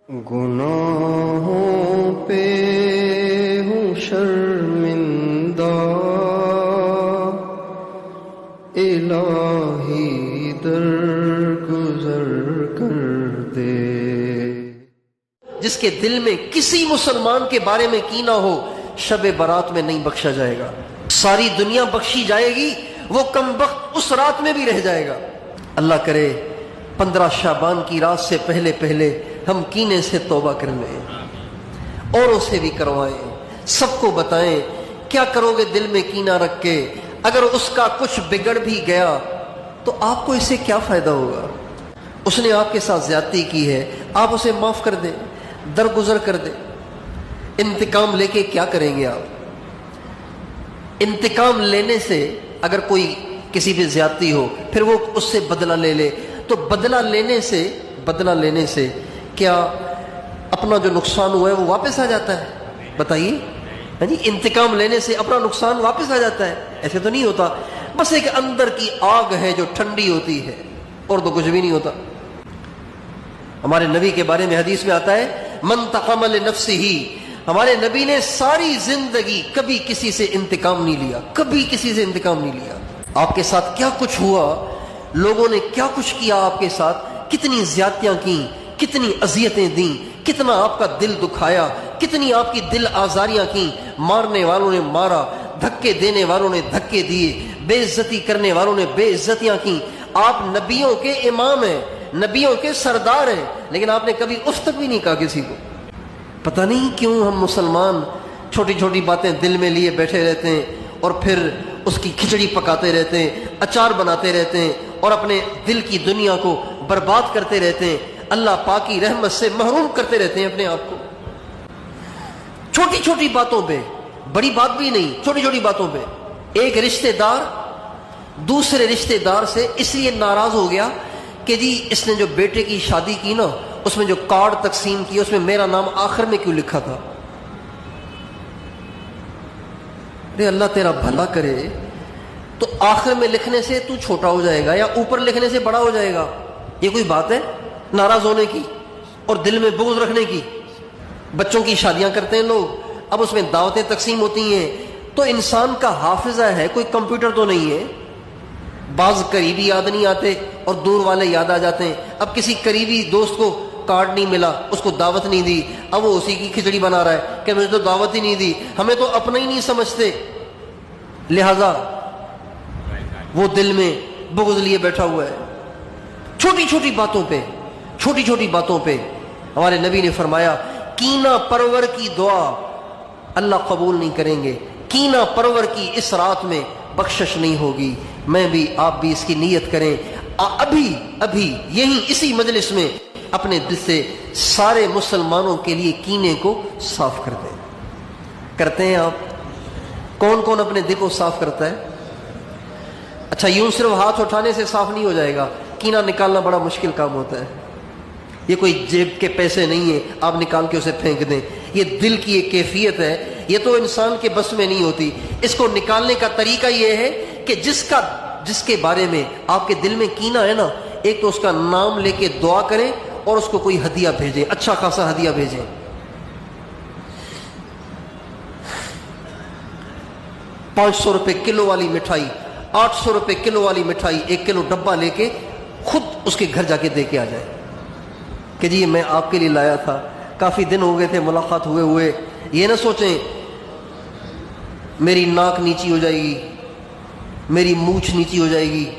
گناہوں پہ ہوں شرمندہ، الہی درگزر کر دے۔ جس کے دل میں کسی مسلمان کے بارے میں کینہ ہو، شب برات میں نہیں بخشا جائے گا۔ ساری دنیا بخشی جائے گی، وہ کم وقت اس رات میں بھی رہ جائے گا۔ اللہ کرے 15 شعبان کی رات سے پہلے پہلے ہم کینے سے توبہ کر لیں، اوروں سے بھی کروائیں، سب کو بتائیں۔ کیا کرو گے دل میں کینہ رکھ کے؟ اگر اس کا کچھ بگڑ بھی گیا تو آپ کو اس سے کیا فائدہ ہوگا؟ اس نے آپ کے ساتھ زیادتی کی ہے، آپ اسے معاف کر دیں، درگزر کر دیں۔ انتقام لے کے کیا کریں گے آپ؟ انتقام لینے سے اگر کوئی کسی پہ زیادتی ہو پھر وہ اس سے بدلہ لے لے، تو بدلہ لینے سے کیا اپنا جو نقصان ہوا ہے وہ واپس آ جاتا ہے؟ بتائیے۔ یعنی انتقام لینے سے اپنا نقصان واپس آ جاتا ہے؟ ایسے تو نہیں ہوتا۔ بس ایک اندر کی آگ ہے جو ٹھنڈی ہوتی ہے، اور تو کچھ بھی نہیں ہوتا۔ ہمارے نبی کے بارے میں حدیث میں آتا ہے من تقم لنفسہ، ہمارے نبی نے ساری زندگی کبھی کسی سے انتقام نہیں لیا، کبھی کسی سے انتقام نہیں لیا۔ آپ کے ساتھ کیا کچھ ہوا، لوگوں نے کیا کچھ کیا آپ کے ساتھ، کتنی زیادتیاں کی، کتنی اذیتیں دیں، کتنا آپ کا دل دکھایا، کتنی آپ کی دل آزاریاں کی، مارنے والوں نے مارا، دھکے دینے والوں نے دھکے دیے، بے عزتی کرنے والوں نے بے عزتیاں کی۔ آپ نبیوں کے امام ہیں، نبیوں کے سردار ہیں، لیکن آپ نے کبھی اف تک بھی نہیں کہا کسی کو۔ پتہ نہیں کیوں ہم مسلمان چھوٹی چھوٹی باتیں دل میں لیے بیٹھے رہتے ہیں، اور پھر اس کی کھچڑی پکاتے رہتے ہیں، اچار بناتے رہتے ہیں، اور اپنے دل کی دنیا کو برباد کرتے رہتے ہیں، اللہ پاک کی رحمت سے محروم کرتے رہتے ہیں اپنے آپ کو۔ چھوٹی چھوٹی باتوں پہ، بڑی بات بھی نہیں، چھوٹی چھوٹی باتوں پہ۔ ایک رشتہ دار دوسرے رشتہ دار سے اس لیے ناراض ہو گیا کہ جی اس نے جو بیٹے کی شادی کی نا، اس میں جو کارڈ تقسیم کیا اس میں میرا نام آخر میں کیوں لکھا تھا؟ ارے اللہ تیرا بھلا کرے، تو آخر میں لکھنے سے تو چھوٹا ہو جائے گا یا اوپر لکھنے سے بڑا ہو جائے گا؟ یہ کوئی بات ہے ناراض ہونے کی اور دل میں بغض رکھنے کی؟ بچوں کی شادیاں کرتے ہیں لوگ، اب اس میں دعوتیں تقسیم ہوتی ہیں، تو انسان کا حافظہ ہے، کوئی کمپیوٹر تو نہیں ہے۔ بعض قریبی یاد نہیں آتے اور دور والے یاد آ جاتے ہیں۔ اب کسی قریبی دوست کو کارڈ نہیں ملا، اس کو دعوت نہیں دی، اب وہ اسی کی کھچڑی بنا رہا ہے کہ مجھے تو دعوت ہی نہیں دی، ہمیں تو اپنا ہی نہیں سمجھتے، لہذا وہ دل میں بغض لیے بیٹھا ہوا ہے۔ چھوٹی چھوٹی باتوں پہ ہمارے نبی نے فرمایا کینہ پرور کی دعا اللہ قبول نہیں کریں گے، کینہ پرور کی اس رات میں بخشش نہیں ہوگی۔ میں بھی آپ بھی اس کی نیت کریں، ابھی یہیں اسی مجلس میں اپنے دل سے سارے مسلمانوں کے لیے کینے کو صاف کر دیں۔ کرتے ہیں آپ؟ کون کون اپنے دل کو صاف کرتا ہے؟ اچھا، یوں صرف ہاتھ اٹھانے سے صاف نہیں ہو جائے گا، کینہ نکالنا بڑا مشکل کام ہوتا ہے۔ یہ کوئی جیب کے پیسے نہیں ہیں آپ نکال کے اسے پھینک دیں، یہ دل کی ایک کیفیت ہے، یہ تو انسان کے بس میں نہیں ہوتی۔ اس کو نکالنے کا طریقہ یہ ہے کہ جس کے بارے میں آپ کے دل میں کینہ ہے نا، ایک تو اس کا نام لے کے دعا کریں اور اس کو کوئی ہدیہ بھیجیں، اچھا خاصا ہدیہ بھیجیں۔ 500 روپے کلو والی مٹھائی، 800 روپے کلو والی مٹھائی، 1 کلو ڈبہ لے کے خود اس کے گھر جا کے دے کے آ جائے کہ جی میں آپ کے لیے لایا تھا، کافی دن ہو گئے تھے ملاقات ہوئے۔ یہ نہ سوچیں میری ناک نیچی ہو جائے گی، میری مونچھ نیچی ہو جائے گی،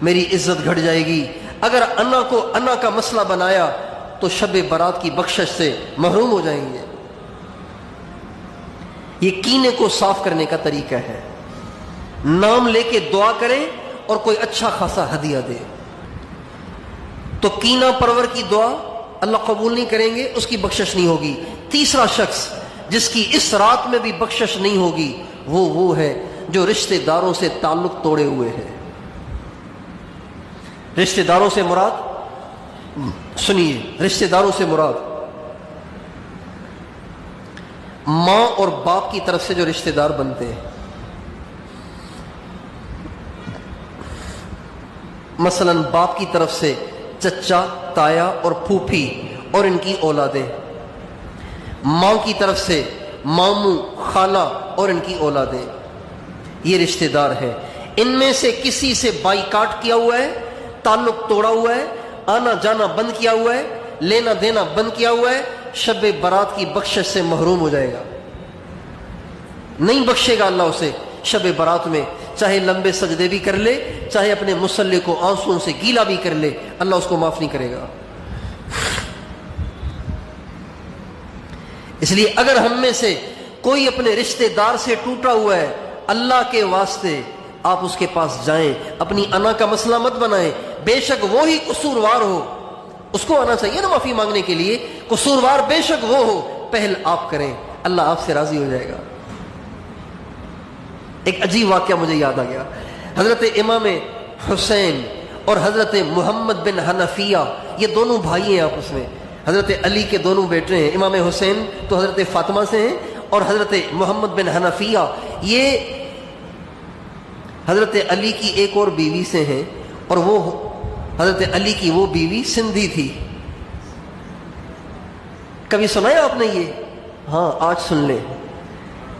میری عزت گھٹ جائے گی۔ اگر انا کا مسئلہ بنایا تو شب برات کی بخشش سے محروم ہو جائیں گے۔ یہ کینے کو صاف کرنے کا طریقہ ہے، نام لے کے دعا کریں اور کوئی اچھا خاصا ہدیہ دے، تو کینہ پرور کی دعا اللہ قبول نہیں کریں گے، اس کی بخشش نہیں ہوگی۔ تیسرا شخص جس کی اس رات میں بھی بخشش نہیں ہوگی وہ ہے جو رشتہ داروں سے تعلق توڑے ہوئے ہے۔ رشتہ داروں سے مراد، سنیے، رشتہ داروں سے مراد ماں اور باپ کی طرف سے جو رشتہ دار بنتے ہیں۔ مثلا باپ کی طرف سے چچا، تایا اور پھوپھی اور ان کی اولادیں، ماں کی طرف سے ماموں، خالہ اور ان کی اولادیں، یہ رشتہ دار ہیں۔ ان میں سے کسی سے بائیکاٹ کیا ہوا ہے، تعلق توڑا ہوا ہے، آنا جانا بند کیا ہوا ہے، لینا دینا بند کیا ہوا ہے، شب برات کی بخشش سے محروم ہو جائے گا، نہیں بخشے گا اللہ اسے شب برات میں، چاہے لمبے سجدے بھی کر لے، چاہے اپنے مصلی کو آنسوؤں سے گیلا بھی کر لے، اللہ اس کو معاف نہیں کرے گا۔ اس لیے اگر ہم میں سے کوئی اپنے رشتہ دار سے ٹوٹا ہوا ہے، اللہ کے واسطے آپ اس کے پاس جائیں، اپنی انا کا مسئلہ مت بنائیں، بے شک وہی قصوروار ہو، اس کو آنا چاہیے نا معافی مانگنے کے لیے، قصوروار بے شک وہ ہو، پہل آپ کریں، اللہ آپ سے راضی ہو جائے گا۔ ایک عجیب واقعہ مجھے یاد آ گیا، حضرت امام حسین اور حضرت محمد بن حنفیہ، یہ دونوں بھائی ہیں آپس میں، حضرت علی کے دونوں بیٹے ہیں، امام حسین تو حضرت فاطمہ سے ہیں، اور حضرت محمد بن حنفیہ یہ حضرت علی کی ایک اور بیوی سے ہیں، اور وہ حضرت علی کی وہ بیوی سندھی تھی۔ کبھی سنا ہے آپ نے یہ؟ ہاں آج سن لیں،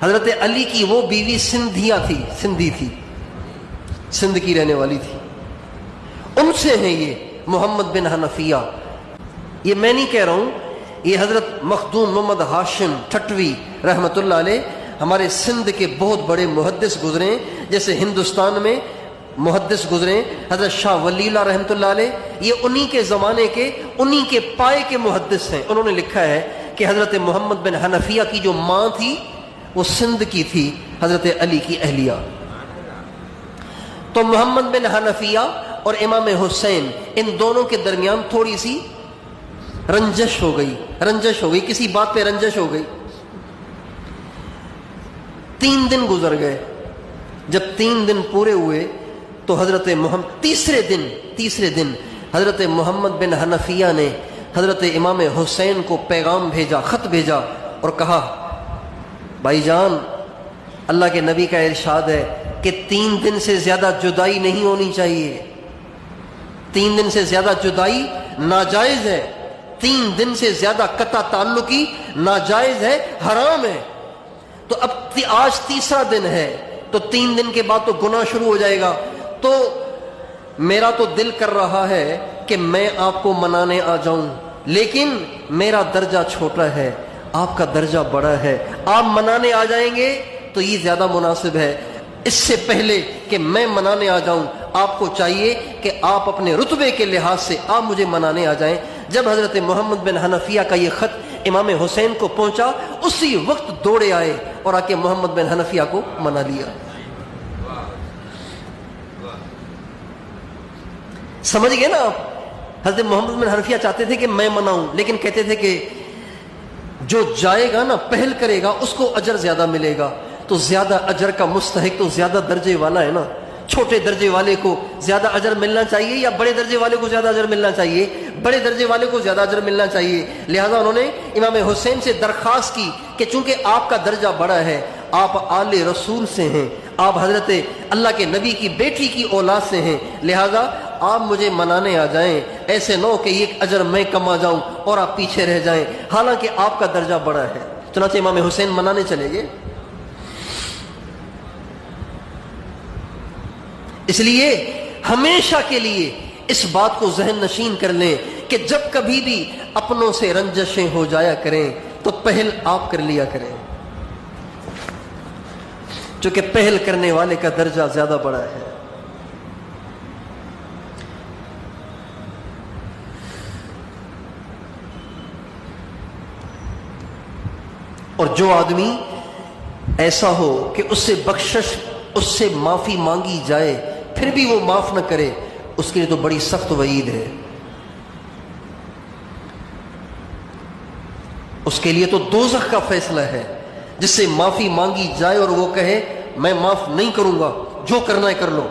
حضرت علی کی وہ بیوی سندھی تھی، سندھ کی رہنے والی تھی، ان سے ہیں یہ محمد بن حنفیہ۔ یہ میں نہیں کہہ رہا ہوں، یہ حضرت مخدوم محمد ہاشم ٹھٹوی رحمۃ اللہ علیہ ہمارے سندھ کے بہت بڑے محدث گزرے ہیں، جیسے ہندوستان میں محدث گزرے حضرت شاہ ولی اللہ رحمۃ اللہ علیہ، یہ انہی کے زمانے کے، انہی کے پائے کے محدث ہیں۔ انہوں نے لکھا ہے کہ حضرت محمد بن حنفیہ کی جو ماں تھی وہ سندھ کی تھی، حضرت علی کی اہلیہ۔ تو محمد بن حنفیہ اور امام حسین، ان دونوں کے درمیان تھوڑی سی رنجش ہو گئی، کسی بات پہ رنجش ہو گئی۔ 3 دن گزر گئے، جب 3 دن پورے ہوئے تو تیسرے دن حضرت محمد بن حنفیہ نے حضرت امام حسین کو پیغام بھیجا، خط بھیجا، اور کہا بھائی جان، اللہ کے نبی کا ارشاد ہے کہ 3 دن سے زیادہ جدائی نہیں ہونی چاہیے، 3 دن سے زیادہ جدائی ناجائز ہے، 3 دن سے زیادہ قطع تعلقی ناجائز ہے، حرام ہے۔ تو اب آج تیسرا دن ہے، تو 3 دن کے بعد تو گناہ شروع ہو جائے گا، تو میرا تو دل کر رہا ہے کہ میں آپ کو منانے آ جاؤں، لیکن میرا درجہ چھوٹا ہے، آپ کا درجہ بڑا ہے، آپ منانے آ جائیں گے تو یہ زیادہ مناسب ہے۔ اس سے پہلے کہ میں منانے آ جاؤں، آپ کو چاہیے کہ آپ اپنے رتبے کے لحاظ سے آپ مجھے منانے آ جائیں۔ جب حضرت محمد بن حنفیہ کا یہ خط امام حسین کو پہنچا، اسی وقت دوڑے آئے اور آ کے محمد بن حنفیہ کو منا لیا۔ سمجھ گئے نا آپ؟ حضرت محمد بن حنفیہ چاہتے تھے کہ میں مناؤں، لیکن کہتے تھے کہ جو جائے گا نا، پہل کرے گا، اس کو اجر زیادہ ملے گا۔ تو زیادہ اجر کا مستحق تو زیادہ درجے والا ہے نا، چھوٹے درجے والے کو زیادہ اجر ملنا چاہیے یا بڑے درجے والے کو زیادہ اجر ملنا چاہیے؟ بڑے درجے والے کو زیادہ اجر ملنا چاہیے۔ لہذا انہوں نے امام حسین سے درخواست کی کہ چونکہ آپ کا درجہ بڑا ہے، آپ آل رسول سے ہیں، آپ حضرت اللہ کے نبی کی بیٹی کی اولاد سے ہیں، لہذا آپ مجھے منانے آ جائیں، ایسے نہ ہو کہ یہ اجر میں کما جاؤں اور آپ پیچھے رہ جائیں، حالانکہ آپ کا درجہ بڑا ہے۔ چنانچہ امام حسین منانے چلے گئے۔ اس لیے ہمیشہ کے لیے اس بات کو ذہن نشین کر لیں کہ جب کبھی بھی اپنوں سے رنجشیں ہو جایا کریں تو پہل آپ کر لیا کریں، چونکہ پہل کرنے والے کا درجہ زیادہ بڑا ہے۔ اور جو آدمی ایسا ہو کہ اس سے بخشش، اس سے معافی مانگی جائے پھر بھی وہ معاف نہ کرے، اس کے لیے تو بڑی سخت وعید ہے، اس کے لیے تو دوزخ کا فیصلہ ہے۔ جس سے معافی مانگی جائے اور وہ کہے میں معاف نہیں کروں گا، جو کرنا ہے کر لو،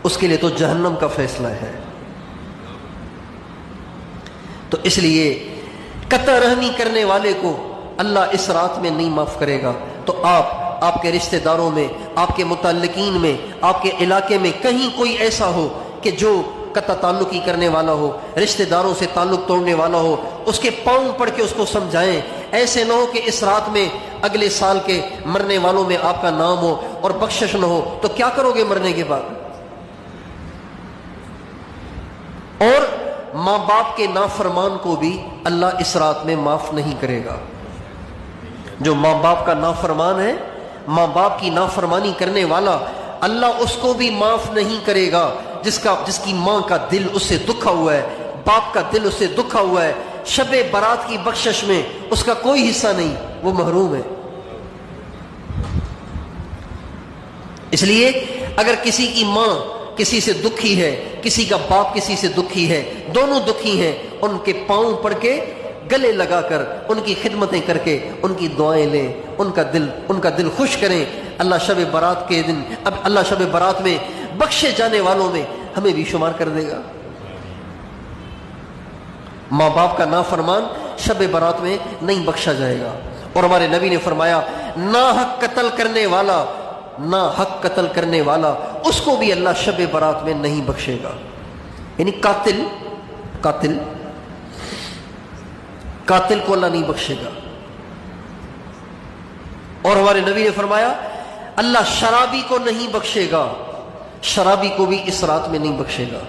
اس کے لیے تو جہنم کا فیصلہ ہے۔ تو اس لیے قطع رحمی کرنے والے کو اللہ اس رات میں نہیں معاف کرے گا۔ تو آپ کے رشتہ داروں میں، آپ کے متعلقین میں، آپ کے علاقے میں کہیں کوئی ایسا ہو کہ جو قطع تعلقی کرنے والا ہو، رشتہ داروں سے تعلق توڑنے والا ہو، اس کے پاؤں پڑھ کے اس کو سمجھائیں. ایسے نہ ہو کہ اس رات میں اگلے سال کے مرنے والوں میں آپ کا نام ہو اور بخشش نہ ہو، تو کیا کرو گے مرنے کے بعد؟ اور ماں باپ کے نافرمان کو بھی اللہ اس رات میں معاف نہیں کرے گا. جو ماں باپ کا نافرمان ہے، ماں باپ کی نافرمانی کرنے والا، اللہ اس کو بھی معاف نہیں کرے گا. جس کی ماں کا دل اس سے دکھا ہوا ہے، باپ کا دل اس سے دکھا ہوا ہے، شب برات کی بخشش میں اس کا کوئی حصہ نہیں، وہ محروم ہے. اس لیے اگر کسی کی ماں کسی سے دکھی ہے، کسی کا باپ کسی سے دکھی ہے، دونوں دکھی ہیں، ان کے پاؤں پڑ کے گلے لگا کر ان کی خدمتیں کر کے ان کی دعائیں لیں، ان کا دل خوش کریں. اللہ شب برات کے دن، اب اللہ شب برات میں بخشے جانے والوں میں ہمیں بھی شمار کر دے گا. ماں باپ کا نافرمان شب برات میں نہیں بخشا جائے گا. اور ہمارے نبی نے فرمایا ناحق قتل کرنے والا اس کو بھی اللہ شب برات میں نہیں بخشے گا. یعنی قاتل کو اللہ نہیں بخشے گا. اور ہمارے نبی نے فرمایا اللہ شرابی کو نہیں بخشے گا، شرابی کو بھی اس رات میں نہیں بخشے گا.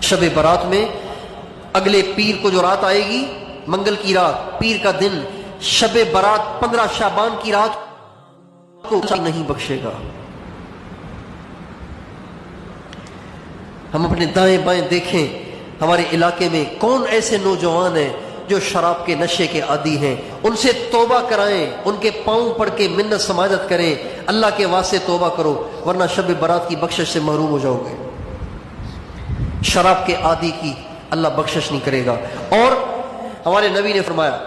شب برات میں اگلے پیر کو جو رات آئے گی، منگل کی رات، پیر کا دن، شب برات 15 شعبان کی رات کو نہیں بخشے گا. ہم اپنے دائیں بائیں دیکھیں، ہمارے علاقے میں کون ایسے نوجوان ہیں جو شراب کے نشے کے عادی ہیں. ان سے توبہ کرائیں، ان کے پاؤں پڑھ کے منت سماجت کریں، اللہ کے واسطے توبہ کرو، ورنہ شب برات کی بخشش سے محروم ہو جاؤ گے. شراب کے عادی کی اللہ بخشش نہیں کرے گا. اور ہمارے نبی نے فرمایا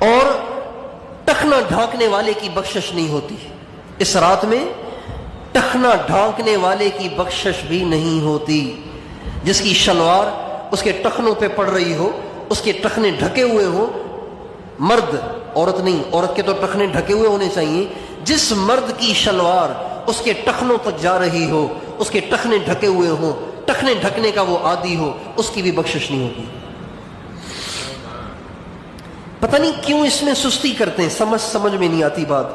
اور ٹخنا ڈھانکنے والے کی بخشش نہیں ہوتی. اس رات میں ٹخنا ڈھانکنے والے کی بخشش بھی نہیں ہوتی. جس کی شلوار اس کے ٹخنوں پہ پڑ رہی ہو، اس کے ٹخنے ڈھکے ہوئے ہو، مرد، عورت نہیں، عورت کے تو ٹخنے ڈھکے ہوئے ہونے چاہیے. جس مرد کی شلوار اس کے ٹخنوں تک جا رہی ہو، اس کے ٹخنے ڈھکے ہوئے ہوں، ٹخنے ڈھکنے کا وہ عادی ہو، اس کی بھی بخشش نہیں ہوگی. پتہ نہیں کیوں اس میں سستی کرتے ہیں، سمجھ میں نہیں آتی بات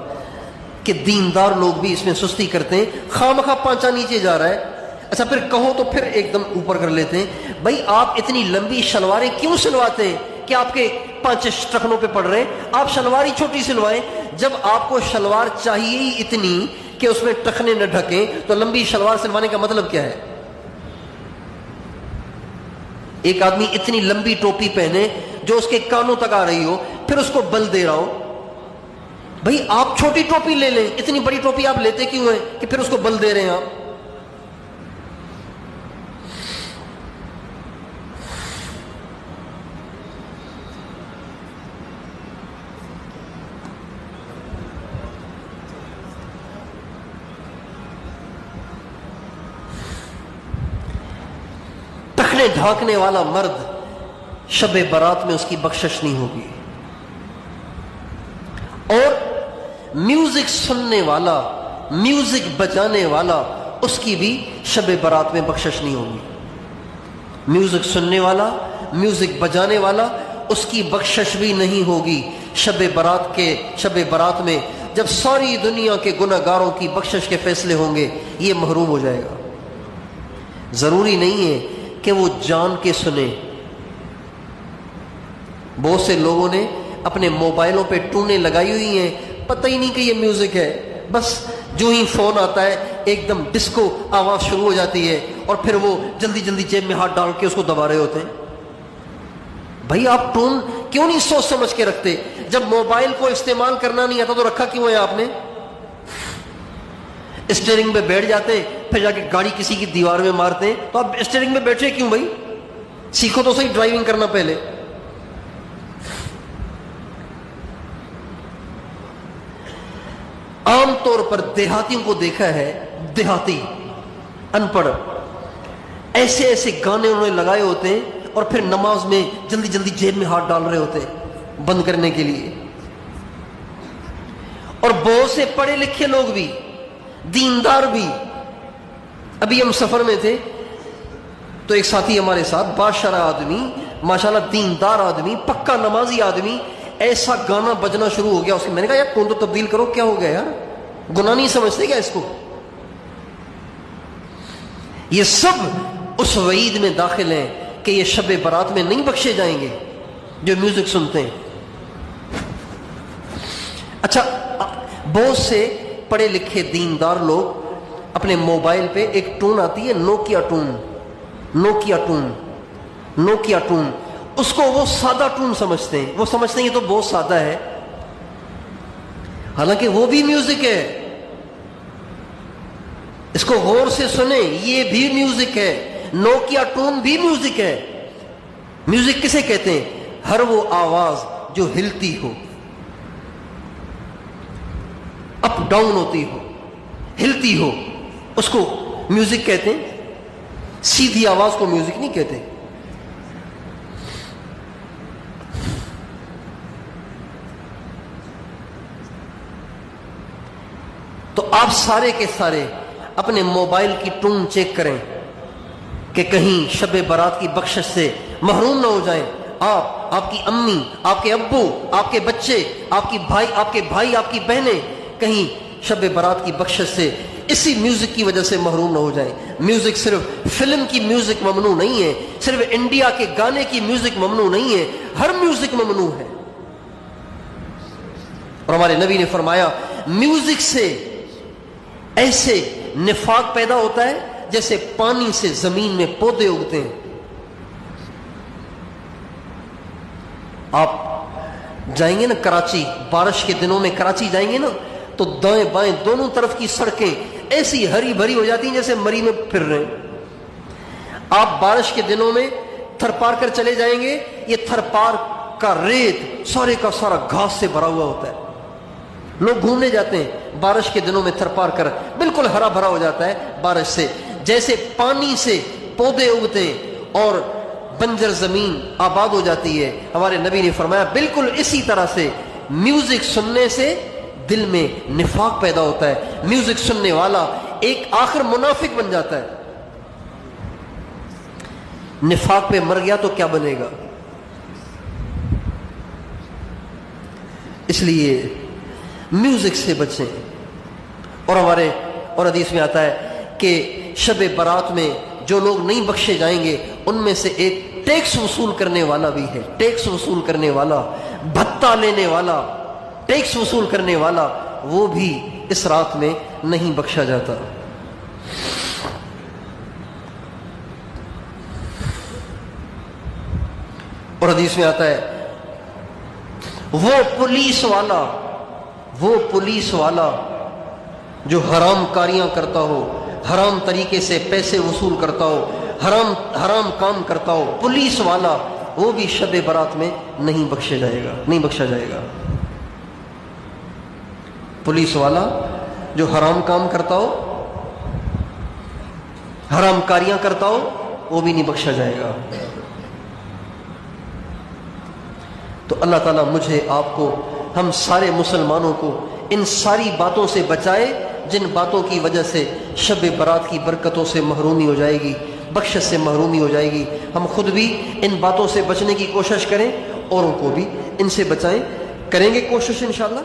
کہ دیندار لوگ بھی اس میں سستی کرتے ہیں. خواہ پانچا نیچے جا رہا ہے، اچھا پھر کہو تو پھر ایک دم اوپر کر لیتے ہیں. بھائی آپ اتنی لمبی شلواریں کیوں سلواتے ہیں کہ آپ کے 5 ٹخنوں پہ پڑ رہے ہیں؟ آپ شلوار ہی چھوٹی سلوائیں. جب آپ کو شلوار چاہیے ہی اتنی کہ اس میں ٹخنے نہ ڈھکیں، تو لمبی شلوار سلوانے کا مطلب کیا ہے؟ ایک آدمی اتنی لمبی ٹوپی پہنے جو اس کے کانوں تک آ رہی ہو، پھر اس کو بل دے رہا ہو. بھائی آپ چھوٹی ٹوپی لے لیں، اتنی بڑی ٹوپی آپ لیتے کیوں ہیں کہ پھر اس کو بل دے رہے ہیں آپ؟ ٹخنے ڈھانکنے والا مرد شب برات میں اس کی بخشش نہیں ہوگی. اور میوزک سننے والا، میوزک بجانے والا، اس کی بھی شب برات میں بخشش نہیں ہوگی. میوزک سننے والا، میوزک بجانے والا، اس کی بخشش بھی نہیں ہوگی. شب برات میں جب ساری دنیا کے گناہ گاروں کی بخشش کے فیصلے ہوں گے، یہ محروم ہو جائے گا. ضروری نہیں ہے کہ وہ جان کے سنیں. بہت سے لوگوں نے اپنے موبائلوں پہ ٹونیں لگائی ہوئی ہیں، پتہ ہی نہیں کہ یہ میوزک ہے. بس جو ہی فون آتا ہے ایک دم ڈسکو آواز شروع ہو جاتی ہے، اور پھر وہ جلدی جلدی جیب میں ہاتھ ڈال کے اس کو دبا رہے ہوتے ہیں. بھائی آپ ٹون کیوں نہیں سوچ سمجھ کے رکھتے؟ جب موبائل کو استعمال کرنا نہیں آتا تو رکھا کیوں ہے آپ نے؟ اسٹیئرنگ پہ بیٹھ جاتے ہیں، پھر جا کے گاڑی کسی کی دیوار میں مارتے ہیں، تو آپ اسٹیئرنگ پہ بیٹھے کیوں؟ بھائی سیکھو تو صحیح ڈرائیونگ کرنا پہلے. عام طور پر دیہاتیوں کو دیکھا ہے، دیہاتی ان پڑھ ایسے ایسے گانے انہوں نے لگائے ہوتے ہیں، اور پھر نماز میں جلدی جلدی جیب میں ہاتھ ڈال رہے ہوتے بند کرنے کے لیے. اور بہت سے پڑھے لکھے لوگ بھی، دیندار بھی. ابھی ہم سفر میں تھے تو ایک ساتھی ہمارے ساتھ بادشاہ آدمی، ماشاءاللہ دیندار آدمی، پکا نمازی آدمی، ایسا گانا بجنا شروع ہو گیا اس میں نے کہا یار کون تو تبدیل کرو، کیا ہو گیا یار، گناہ نہیں سمجھتے کیا اس کو؟ یہ سب اس وعید میں داخل ہیں کہ یہ شب برات میں نہیں بخشے جائیں گے جو میوزک سنتے ہیں. اچھا، بہت سے پڑھے لکھے دیندار لوگ اپنے موبائل پہ ایک ٹون آتی ہے نوکیا ٹون، اس کو وہ سادہ ٹون سمجھتے ہیں. وہ سمجھتے ہیں یہ تو بہت سادہ ہے، حالانکہ وہ بھی میوزک ہے. اس کو غور سے سنیں، یہ بھی میوزک ہے، نوکیا ٹون بھی میوزک ہے. میوزک کسے کہتے ہیں؟ ہر وہ آواز جو ہلتی ہو، اپ ڈاؤن ہوتی ہو، ہلتی ہو، اس کو میوزک کہتے ہیں. سیدھی آواز کو میوزک نہیں کہتے. تو آپ سارے کے سارے اپنے موبائل کی ٹون چیک کریں کہ کہیں شب برات کی بخشش سے محروم نہ ہو جائیں. آپ کی امی، آپ کے ابو، آپ کے بچے، آپ کے بھائی، آپ کی بہنیں کہیں شب برات کی بخشش سے اسی میوزک کی وجہ سے محروم نہ ہو جائیں. میوزک صرف فلم کی میوزک ممنوع نہیں ہے، صرف انڈیا کے گانے کی میوزک ممنوع نہیں ہے، ہر میوزک ممنوع ہے. اور ہمارے نبی نے فرمایا میوزک سے ایسے نفاق پیدا ہوتا ہے جیسے پانی سے زمین میں پودے اگتے ہیں. آپ جائیں گے نا کراچی، بارش کے دنوں میں کراچی جائیں گے نا تو دائیں بائیں دونوں طرف کی سڑکیں ایسی ہری بھری ہو جاتی ہیں جیسے مری میں پھر رہے ہیں. آپ بارش کے دنوں میں تھر پار کر چلے جائیں گے، یہ تھر پار کا ریت سارے کا سارا گھاس سے بھرا ہوا ہوتا ہے. لوگ گھومنے جاتے ہیں بارش کے دنوں میں تھر پار کر، بالکل ہرا بھرا ہو جاتا ہے بارش سے. جیسے پانی سے پودے اگتے ہیں اور بنجر زمین آباد ہو جاتی ہے، ہمارے نبی نے فرمایا بالکل اسی طرح سے میوزک سننے سے دل میں نفاق پیدا ہوتا ہے. میوزک سننے والا ایک آخر منافق بن جاتا ہے. نفاق پہ مر گیا تو کیا بنے گا؟ اس لیے میوزک سے بچیں. اور حدیث میں آتا ہے کہ شب برات میں جو لوگ نہیں بخشے جائیں گے ان میں سے ایک ٹیکس وصول کرنے والا بھی ہے. ٹیکس وصول کرنے والا، بھتہ لینے والا، ٹیکس وصول کرنے والا، وہ بھی اس رات میں نہیں بخشا جاتا. اور حدیث میں آتا ہے وہ پولیس والا جو حرام کاریاں کرتا ہو، حرام طریقے سے پیسے وصول کرتا ہو، حرام کام کرتا ہو، پولیس والا، وہ بھی شب برات میں نہیں بخشا جائے گا. پولیس والا جو حرام کام کرتا ہو، حرام کاریاں کرتا ہو، وہ بھی نہیں بخشا جائے گا. تو اللہ تعالیٰ مجھے، آپ کو، ہم سارے مسلمانوں کو ان ساری باتوں سے بچائے جن باتوں کی وجہ سے شب برات کی برکتوں سے محرومی ہو جائے گی، بخشش سے محرومی ہو جائے گی. ہم خود بھی ان باتوں سے بچنے کی کوشش کریں، اوروں کو بھی ان سے بچائیں. کریں گے کوشش انشاءاللہ.